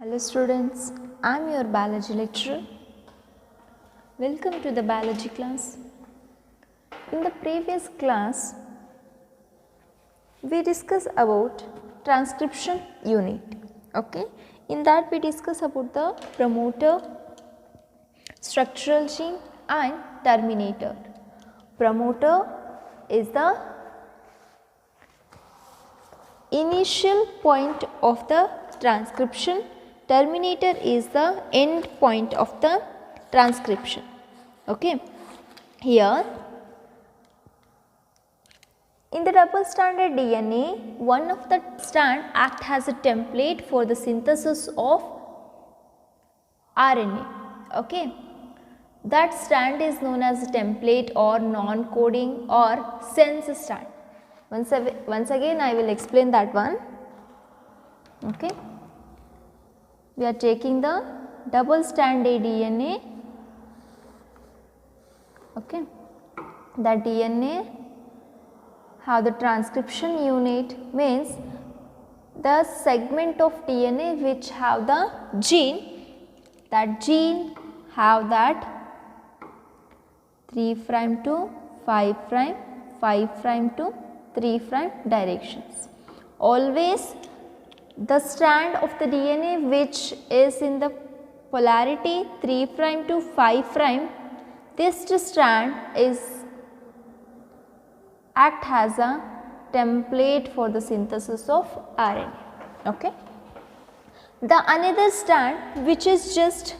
Hello students, I am your biology lecturer. Welcome to the biology class. In the previous class, we discussed about transcription unit. Okay, in that we discussed about the promoter, structural gene and terminator. Promoter is the initial point of the transcription. Terminator is the end point of the transcription. Okay. Here in the double stranded DNA, one of the strand act as a template for the synthesis of RNA. Okay. That strand is known as a template or non-coding or sense strand. Once again I will explain that one. Okay. We are taking the double stranded DNA. Okay. That DNA have the transcription unit, means the segment of DNA which have the gene, that gene have that 3' to 5', 5' to 3' directions. Always the strand of the DNA which is in the polarity 3' to 5', this strand is act as a template for the synthesis of RNA. Okay. The another strand which is just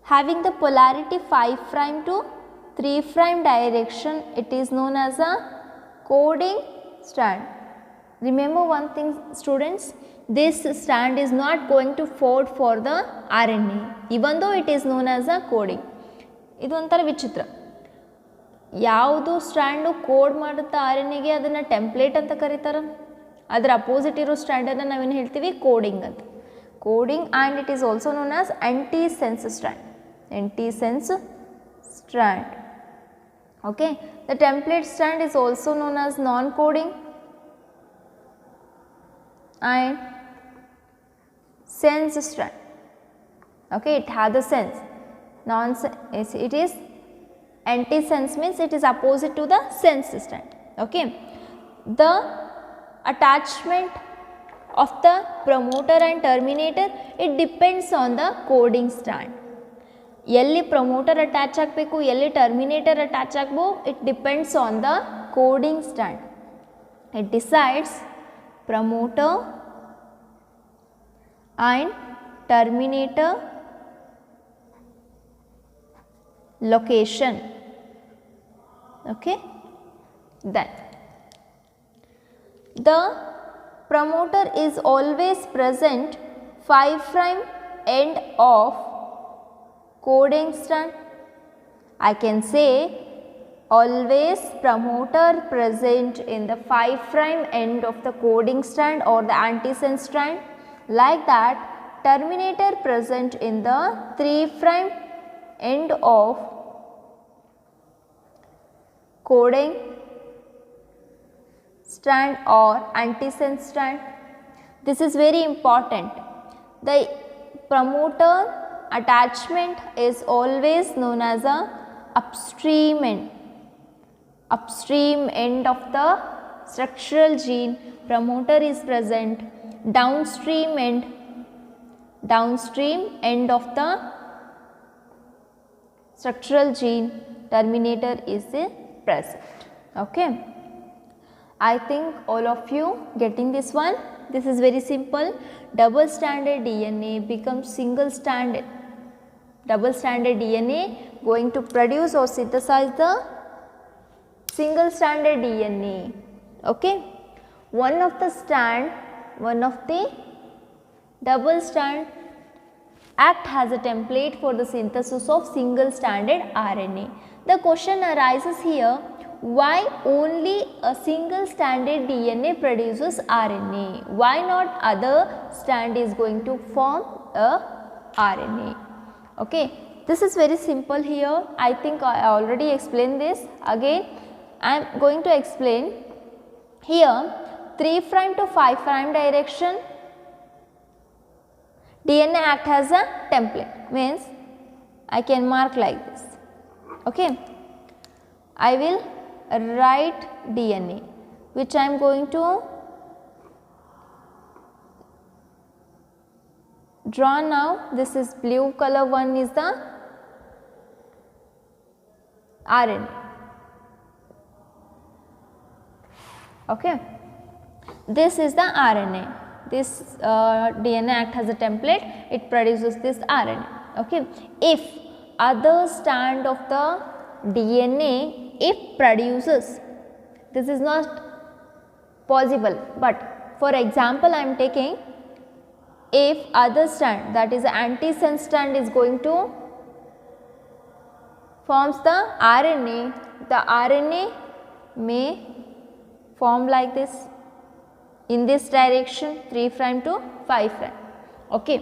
having the polarity 5' to 3' direction, it is known as a coding strand. Remember one thing students, this strand is not going to code for the RNA even though it is known as a coding. ಇದು ಒಂಥರ ವಿಚಿತ್ರ, ಯಾವುದು stand code ಮಾಡುತ್ತಾ RNAಗೆ ಅದನ್ನು template ಅಂತ ಕರೀತಾರೆ, ಅದರ opposite ಇರೋ ಸ್ಟ್ಯಾಂಡನ್ನು ನಾವೇನು ಹೇಳ್ತೀವಿ ಕೋಡಿಂಗ್ ಅಂತ. Coding and it is also known as antisense strand. Antisense strand. Okay, the template strand is also known as non-coding and sense strand. Okay, it has the sense. Non-sense, it is antisense, means it is opposite to the sense strand. Okay, the attachment of the promoter and terminator, it depends on the coding strand. ಎಲ್ಲಿ promoter attach ಆಗಬೇಕು, ಎಲ್ಲಿ terminator attach ಆಗಬೇಕು, it depends on the coding strand. It decides promoter and terminator location. Okay, then the promoter is always present 5' end of coding strand. I can say always promoter present in the 5' end of the coding strand or the antisense strand. Like that, terminator present in the 3' end of coding strand or antisense strand. This is very important. The promoter attachment is always known as a upstream end of the structural gene. Promoter is present. Downstream end of the structural gene. Terminator is present. Okay, I think all of you getting this one. This is very simple. Double stranded DNA becomes single stranded. Double stranded DNA going to produce or synthesize the single stranded DNA. Okay, one of the double strand act as a template for the synthesis of single stranded RNA. The question arises here, why only a single stranded DNA produces RNA? Why not other strand is going to form a RNA? Okay, this is very simple here. I think I already explained this. Again, I am going to explain here 3' to 5' direction DNA act as a template, means I can mark like this. Okay, I will write DNA, which I am going to draw now. This is blue color one is the RNA. Okay, this is the RNA. This DNA act as a template, it produces this RNA. Okay, if other strand of the DNA if produces, this is not possible, but for example I am taking, if other strand, that is antisense strand, is going to forms the RNA may form like this in this direction 3' to 5'. Okay,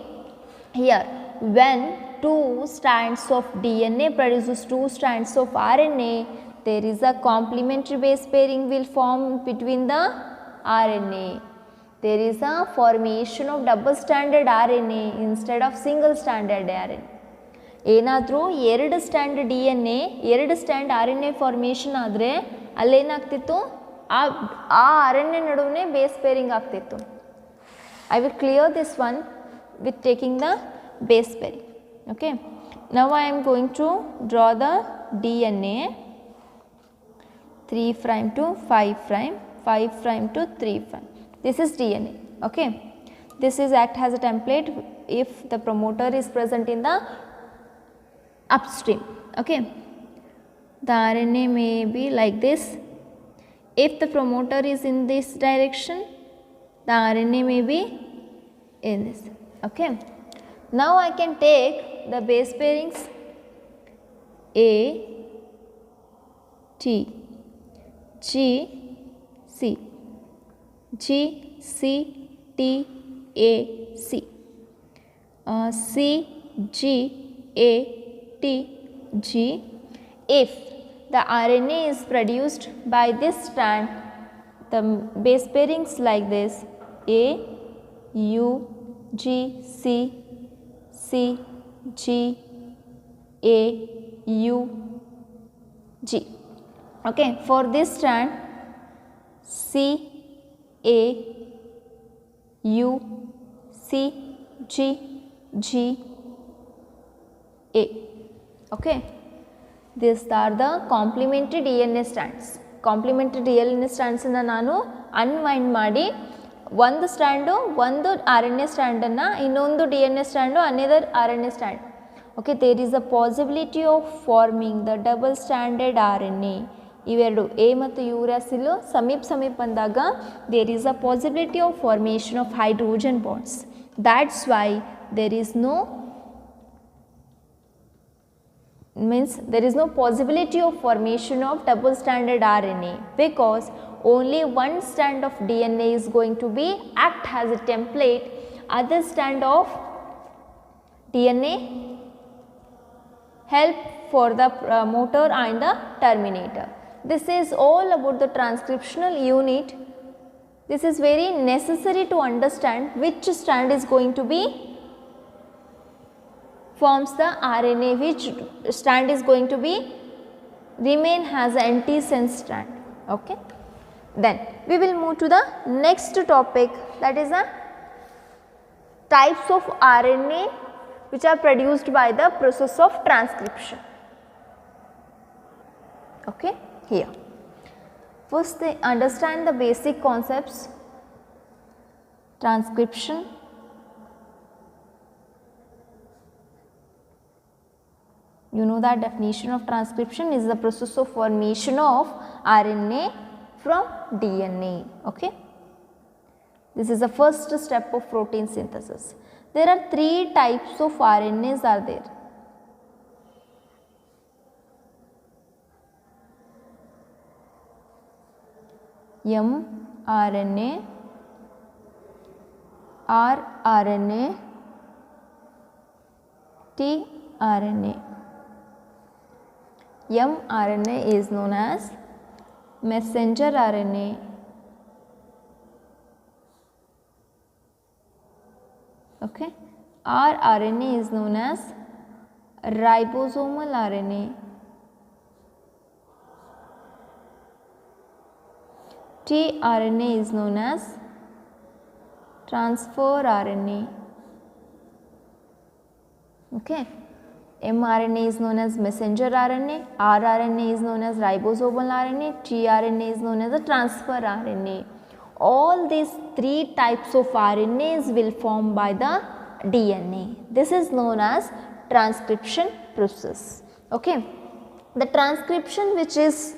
here when two strands of DNA produces two strands of RNA, there is a complementary base pairing will form between the RNA. There is a formation of double stranded RNA instead of single stranded RNA. ಏನಾದರೂ ಎರಡು stand DNA ಎರಡು stand RNA formation ಆದರೆ ಅಲ್ಲೇನಾಗ್ತಿತ್ತು, ಆ RNA ನಡುವೆ base pairing ಆಗ್ತಿತ್ತು. I will clear this one with taking the base pairing. Okay, now I am going to draw the DNA 3' to 5', 5' to 3'. This is DNA. Okay, this is act as a template if the promoter is present in the upstream. Okay, the RNA may be like this. If the promoter is in this direction, the RNA may be in this. Okay, now I can take the base pairings A, T, G, C, G, C, T, A, C, C, G, A, T, G. If the RNA is produced by this strand, the base pairings like this A, U, G, C, C, G, A, U, G. Okay, for this strand C, A, U, C, G, G, A. Okay, these are the complementary DNA strands. Complementary DNA strands ಅನ್ನು ನಾನು unwind ಮಾಡಿ ಒಂದು stand ಒಂದು RNA ಸ್ಟ್ಯಾಂಡನ್ನು ಇನ್ನೊಂದು DNA strand another RNA strand. Okay, there is a possibility of forming the double stranded RNA. ಇವೆರಡು A ಮತ್ತು uracil ಸಮೀಪ ಬಂದಾಗ there is a possibility of formation of hydrogen bonds. That's why there is no means there is no possibility of formation of double stranded RNA, because only one strand of DNA is going to be act as a template, other strand of DNA help for the promoter and the terminator. This is all about the transcriptional unit. This is very necessary to understand which strand is going to be forms the RNA, which strand is going to be remain as an antisense strand. Okay, then we will move to the next topic, that is the types of RNA which are produced by the process of transcription. Okay, here first they understand the basic concepts. Transcription, you know that definition of transcription is the process of formation of RNA from DNA. Okay, this is the first step of protein synthesis. There are three types of RNAs are there. mRNA, rRNA, tRNA. mRNA is known as messenger RNA, okay, rRNA is known as ribosomal RNA. tRNA is known as transfer RNA. Okay. mRNA is known as messenger RNA, rRNA is known as ribosomal RNA, tRNA is known as a transfer RNA. All these three types of RNAs will form by the DNA. This is known as transcription process. Okay. The transcription which is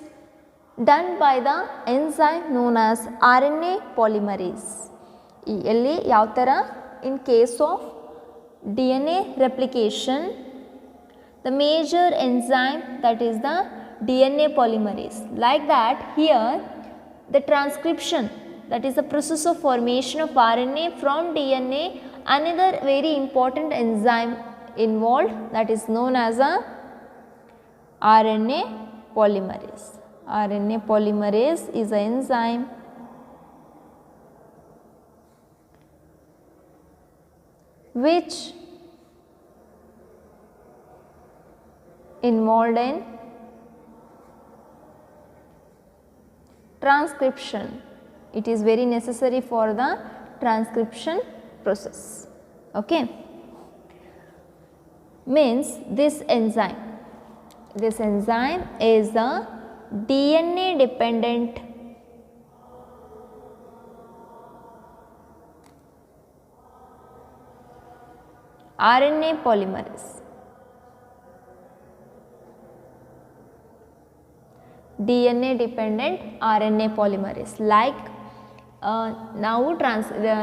done by the enzyme known as RNA polymerase. ಇಲ್ಲಿ ಯಾವ ಥರ in case of DNA replication, the major enzyme that is the DNA polymerase. Like that here the transcription, that is the process of formation of RNA from DNA, another very important enzyme involved, that is known as a RNA polymerase. RNA polymerase is an enzyme which involved in transcription. It is very necessary for the transcription process. Okay. Means this enzyme is the DNA dependent RNA polymerase. DNA dependent RNA polymerase. Like ನಾವು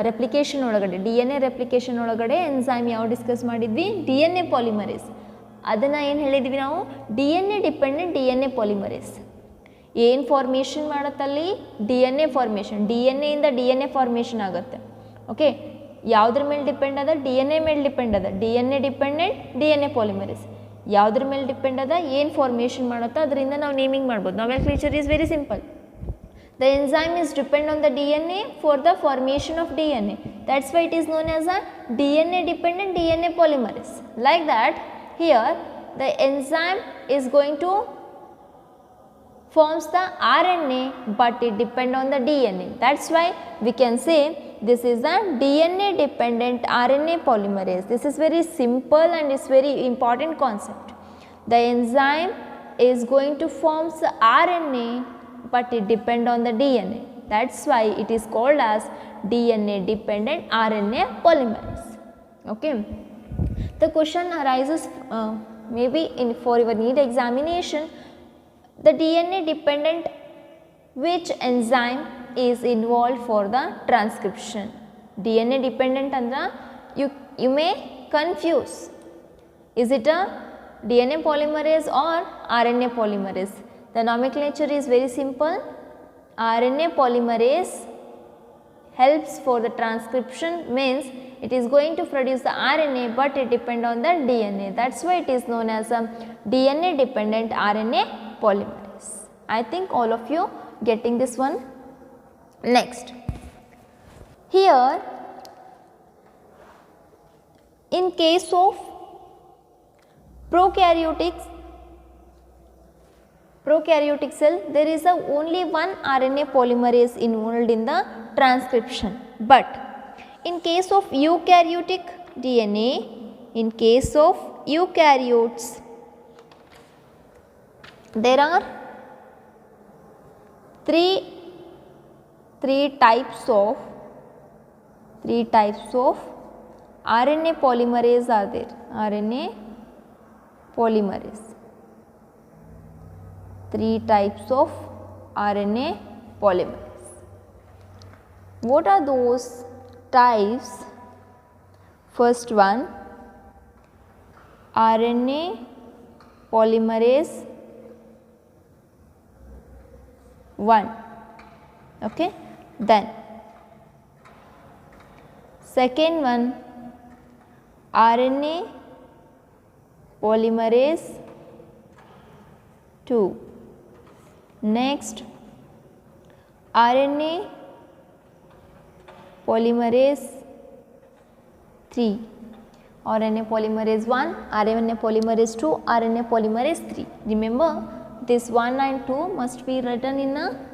replication ಒಳಗಡೆ DNA replication ಒಳಗಡೆ enzyme ಯಾವ discuss ಮಾಡಿದ್ವಿ, DNA polymerase. ಅದನ್ನು ಏನು ಹೇಳಿದ್ವಿ ನಾವು, DNA dependent DNA polymerase. ಏನು ಫಾರ್ಮೇಷನ್ ಮಾಡುತ್ತಲ್ಲಿ, DNA ಫಾರ್ಮೇಷನ್, DNA ಇಂದ DNA ಫಾರ್ಮೇಷನ್ ಆಗುತ್ತೆ. ಓಕೆ, ಯಾವುದ್ರ ಮೇಲೆ ಡಿಪೆಂಡ್ ಅದ, DNA ಮೇಲೆ ಡಿಪೆಂಡ್ ಅದ. DNA ಡಿಪೆಂಡೆಂಟ್ DNA ಪಾಲಿಮರೇಸ್ ಯಾವುದ್ರ ಮೇಲೆ ಡಿಪೆಂಡ್ ಅದ, ಏನು ಫಾರ್ಮೇಷನ್ ಮಾಡುತ್ತಾ ಅದರಿಂದ ನಾವು ನೇಮಿಂಗ್ ಮಾಡ್ಬೋದು. Nomenclature is very simple. The enzyme is depend on the DNA for the formation of DNA. That's why it is known as a DNA dependent DNA polymerase. Like that, here the enzyme is going to forms the RNA, but it depend on the DNA. That's why we can say this is a DNA dependent RNA polymerase. This is very simple and it's very important concept. The enzyme is going to form the RNA, but it depend on the DNA. That's why it is called as DNA dependent RNA polymerase. Okay. The question arises maybe for your NEET examination, the DNA dependent which enzyme is involved for the transcription. DNA dependent andra you may confuse, is it a DNA polymerase or RNA polymerase? The nomenclature is very simple. RNA polymerase helps for the transcription, means it is going to produce the RNA, but it depend on the DNA. That's why it is known as a DNA dependent RNA polymerase. I think all of you getting this one. Next, here in case of prokaryotic cell, there is only one RNA polymerase involved in the transcription. But in case of eukaryotic DNA, in case of eukaryotes, there are three types of RNA polymerase are there. RNA polymerase. 3 types of RNA polymerase. What are those types? First one, RNA polymerase 1. Okay. Then second one, RNA polymerase 2. Next, RNA polymerase 3. RNA polymerase 1, RNA polymerase 2, RNA polymerase 3. Remember, this 1 and 2 must be written in a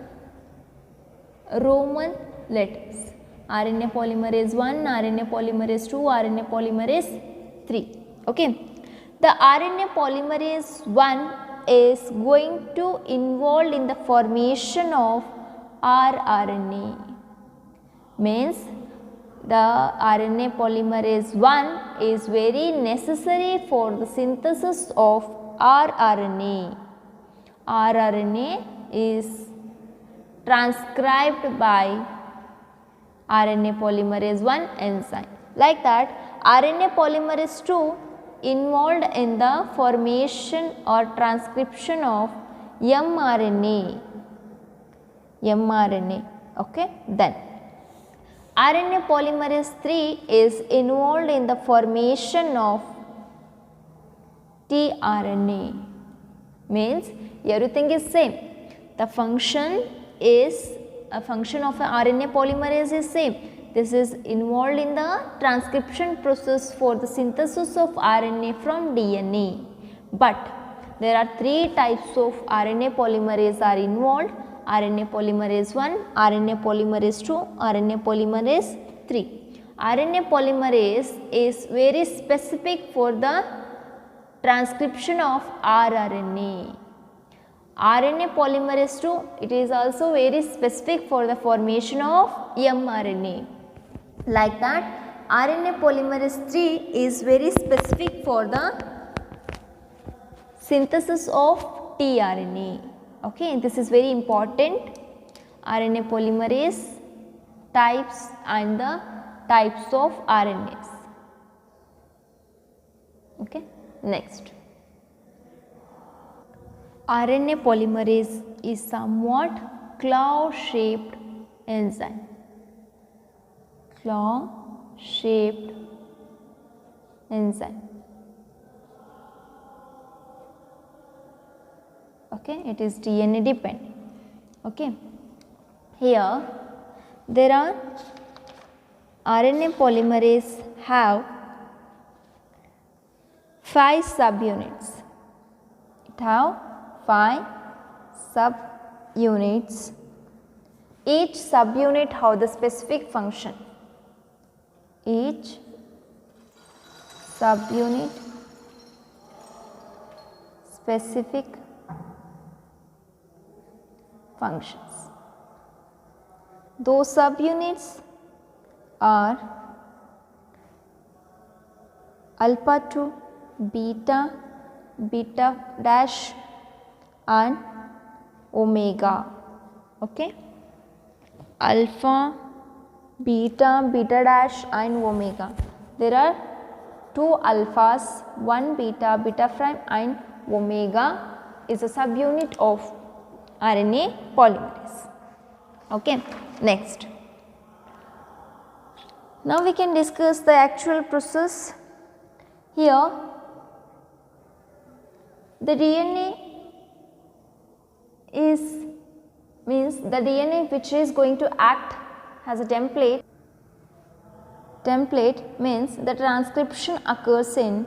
Roman letters. RNA polymerase 1, RNA polymerase 2, RNA polymerase 3. Okay. The RNA polymerase 1 is going to involved in the formation of rRNA. Means the RNA polymerase 1 is very necessary for the synthesis of rRNA. rRNA is transcribed by RNA polymerase 1 enzyme. Like that, RNA polymerase 2 involved in the formation or transcription of mRNA. Okay. Then RNA polymerase 3 is involved in the formation of tRNA. Means everything is same. The function is a function of a RNA polymerase is same. This is involved in the transcription process for the synthesis of RNA from DNA. But there are 3 types of RNA polymerase are involved: RNA polymerase 1, RNA polymerase 2, RNA polymerase 3. RNA polymerase is very specific for the transcription of rRNA. RNA polymerase 2, it is also very specific for the formation of mRNA. Like that, RNA polymerase 3 is very specific for the synthesis of tRNA. Okay, this is very important. RNA polymerase types and the types of RNAs. Okay, next. RNA polymerase is somewhat claw-shaped enzyme. Claw-shaped enzyme. Okay, it is DNA dependent. Okay, here there are RNA polymerase have 5 subunits. It have 5 subunits. Each subunit have the specific function. Each subunit specific functions. Those subunits are alpha 2, beta, beta dash and omega. Okay, alpha, beta, beta dash and omega. There are 2 alphas, 1 beta, beta prime and omega is a subunit of RNA polymerase. Okay, next. Now we can discuss the actual process. Here the DNA means the DNA which is going to act as a template. Template means the transcription occurs in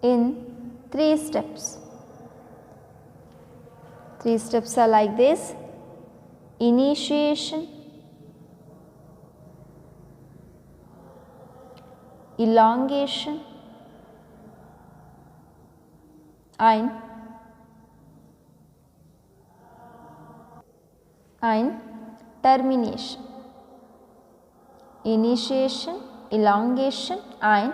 in 3 steps. 3 steps are like this: initiation, elongation and termination. Initiation, elongation and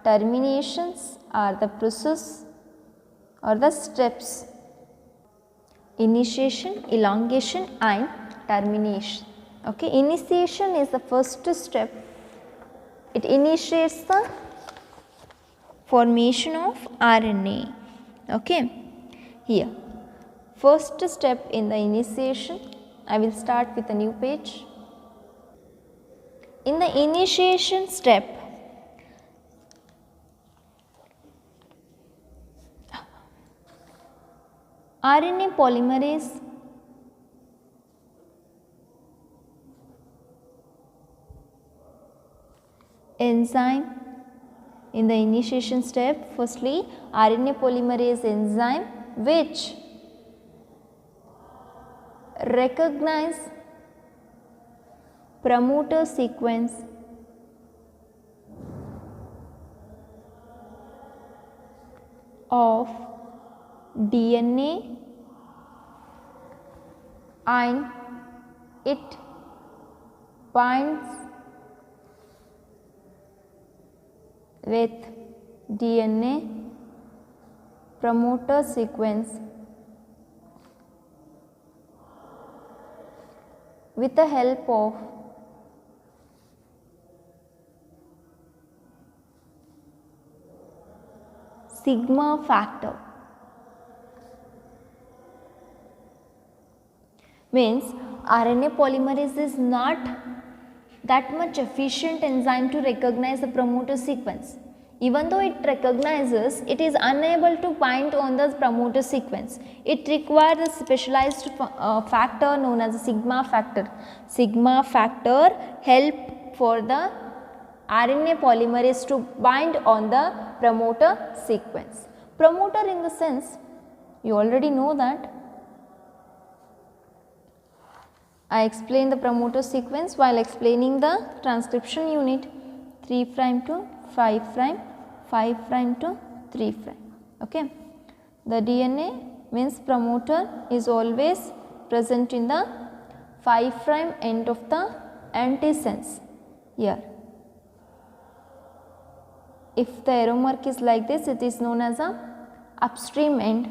terminations are the process or the steps. Initiation, elongation and termination. Okay, initiation is the first step. It initiates the formation of RNA. Okay, here first step in the initiation, I will start with a new page. In the initiation step, RNA polymerase enzyme in the initiation step. Firstly, RNA polymerase enzyme which recognize promoter sequence of DNA and it binds with DNA promoter sequence with the help of sigma factor. Means RNA polymerase is not that much efficient enzyme to recognize the promoter sequence. Even though it recognizes, it is unable to bind on the promoter sequence. It requires a specialized factor known as a sigma factor. Sigma factor help for the RNA polymerase to bind on the promoter sequence. Promoter in the sense, you already know that. I explained the promoter sequence while explaining the transcription unit 3' to 5', 5' to 3'. Okay. The DNA means promoter is always present in the 5' end of the antisense here. If the arrow mark is like this, it is known as a upstream end.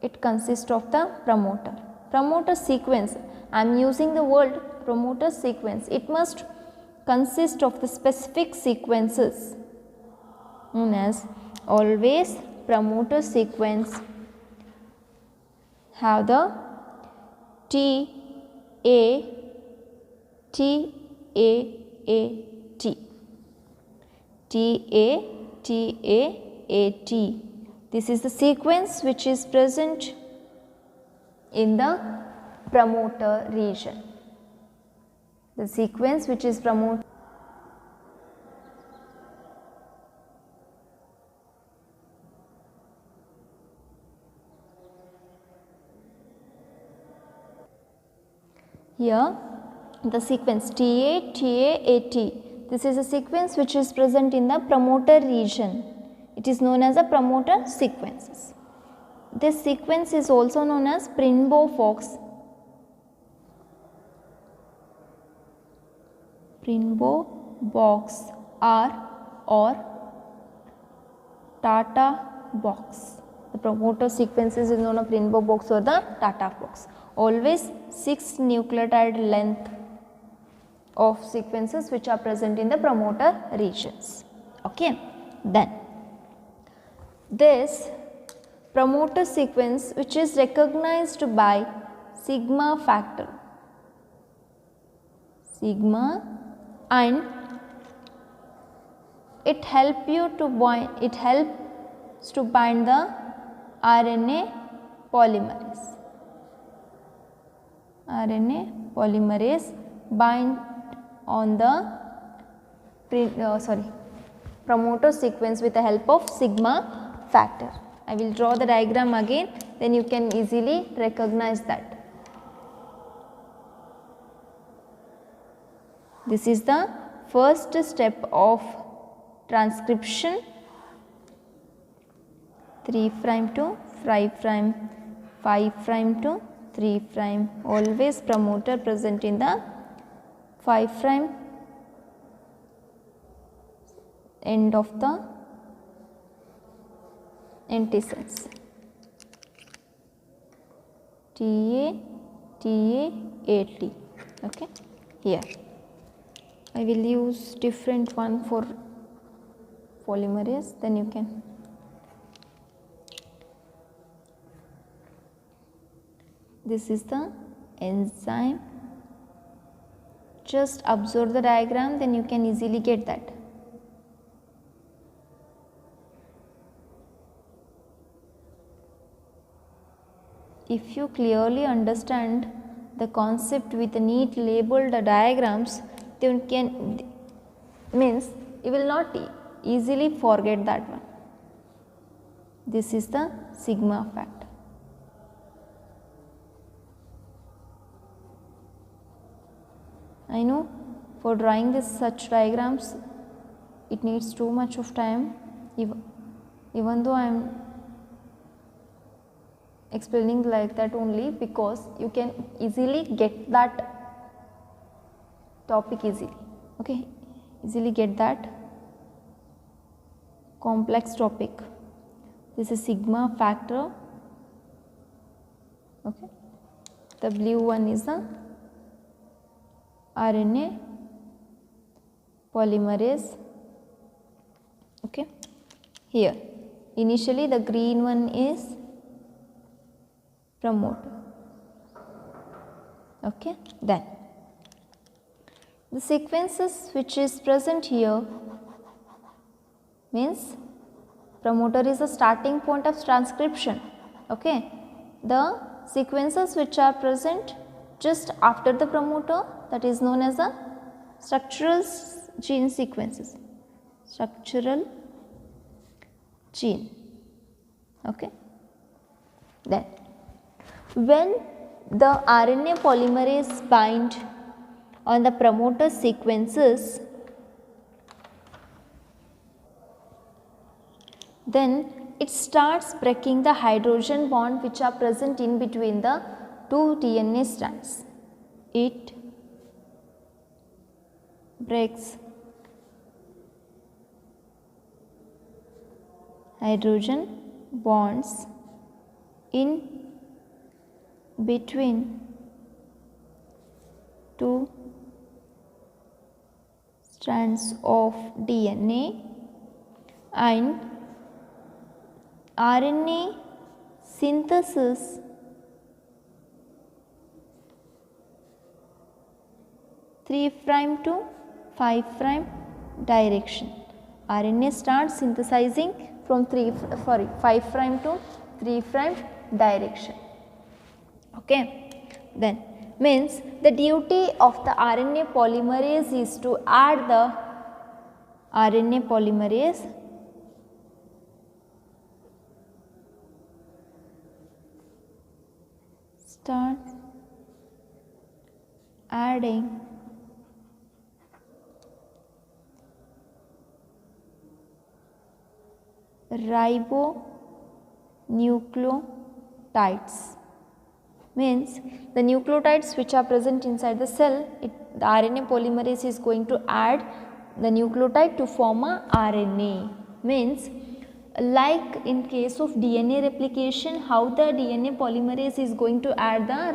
It consists of the promoter. Promoter sequence, I am using the word promoter sequence. It must consist of the specific sequences known as always promoter sequence have the T A T A A T. T A T A A T. This is the sequence which is present in the promoter region. The sequence which is promoter. Here the sequence TATAAT. This is a sequence which is present in the promoter region. It is known as a promoter sequences. This sequence is also known as Prinbo-Fox. Prinbo-Box or Tata box. The promoter sequences is known as Prinbo-Box or the Tata box. Always 6 nucleotide length of sequences which are present in the promoter regions. Okay. Then this promoter sequence which is recognized by sigma factor, sigma, and it helps to bind the RNA polymerase. RNA polymerase bind on the promoter sequence with the help of sigma factor. I will draw the diagram again, then you can easily recognize that. This is the first step of transcription 3' to 5', 5' to 3', always promoter present in the 5' end of the antisense. TATAT. Okay. Here I will use different one for polymerase, then you can. This is the enzyme. Just observe the diagram, then you can easily get that. If you clearly understand the concept with neat labeled diagrams, then means you will not easily forget that one. This is the sigma factor. I know for drawing this such diagrams it needs too much of time, even though I am explaining like that only because you can easily get that topic easily, okay, easily get that complex topic. This is sigma factor, okay. The blue one is the RNA polymerase, okay. Here initially the green one is promoter, okay. Then the sequences which is present here means promoter is the starting point of transcription, okay. The sequences which are present just after the promoter, that is known as the structural gene sequences, structural gene, okay. Then when the RNA polymerase bind on the promoter sequences, then it starts breaking the hydrogen bond which are present in between the two DNA strands. It breaks hydrogen bonds in between two strands of DNA, and RNA synthesis (3' to 5' direction. RNA starts synthesizing from 5' to 3' direction, okay. Then means the duty of the RNA polymerase is to add the RNA polymerase starts adding ribonucleotides, means the nucleotides which are present inside the cell, the RNA polymerase is going to add the nucleotide to form a RNA. Means like in case of DNA replication, how the DNA polymerase is going to add the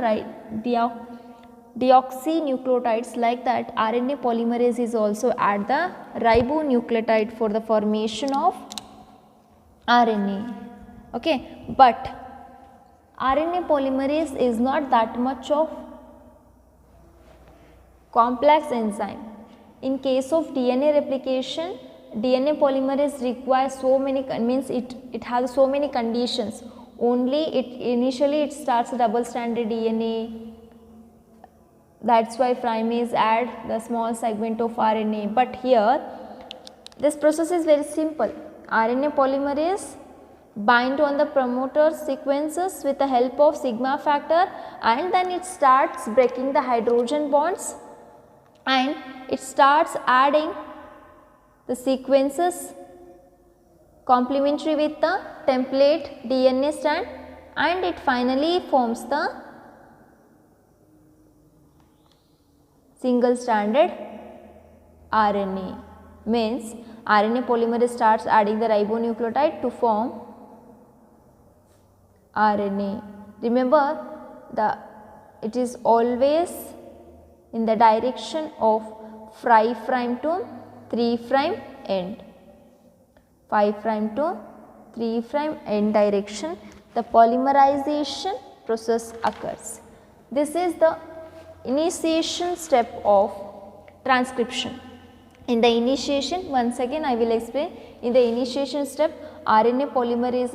deoxynucleotides, like that RNA polymerase is also add the ribonucleotide for the formation of RNA, okay. But RNA polymerase is not that much of complex enzyme. In case of DNA replication, DNA polymerase requires so many, means it has so many conditions. Only initially it starts a double stranded DNA, that is why primase add the small segment of RNA. But here this process is very simple. RNA polymerase bind on the promoter sequences with the help of sigma factor, and then it starts breaking the hydrogen bonds and it starts adding the sequences complementary with the template DNA strand, and it finally forms the single stranded RNA. Means RNA polymerase starts adding the ribonucleotide to form RNA. Remember, it is always in the direction of 5' to 3' end, 5' to 3' end direction the polymerization process occurs. This is the initiation step of transcription. In the initiation, once again I will explain, in the initiation step RNA polymerase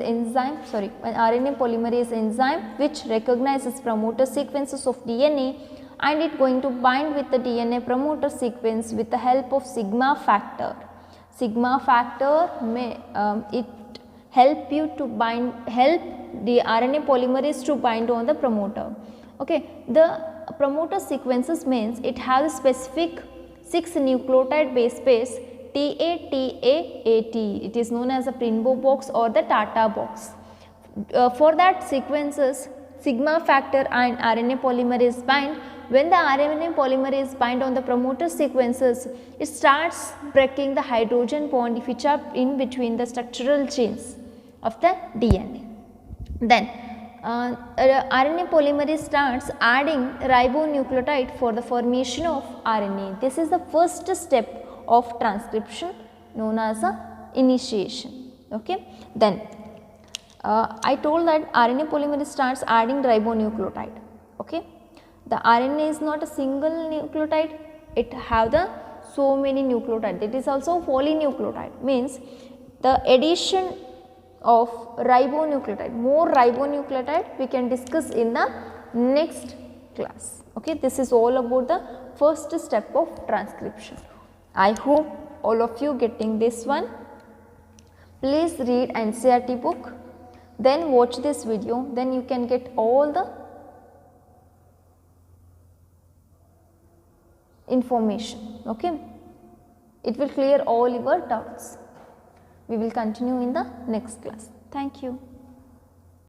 enzyme which recognizes promoter sequences of DNA and it going to bind with the DNA promoter sequence with the help of sigma factor. Sigma factor may it help you to bind, help the RNA polymerase to bind on the promoter. Okay, the promoter sequences means it has a specific 6 nucleotide base pairs TATAAT. It is known as the Prinbo box or the Tata box. For that sequences sigma factor and RNA polymerase bind. When the RNA polymerase bind on the promoter sequences, it starts breaking the hydrogen bond which are in between the structural chains of the DNA. Then RNA polymerase starts adding ribonucleotide for the formation of RNA. This is the first step of transcription known as a initiation. Okay. Then I told that RNA polymerase starts adding ribonucleotide. Okay. The RNA is not a single nucleotide, it have the so many nucleotide. It is also polynucleotide, means the addition of ribonucleotide, more ribonucleotide we can discuss in the next class. Okay, this is all about the first step of transcription. I hope all of you getting this one. Please read NCERT book, then watch this video, then you can get all the information. Okay, it will clear all your doubts. We will continue in the next class. Thank you.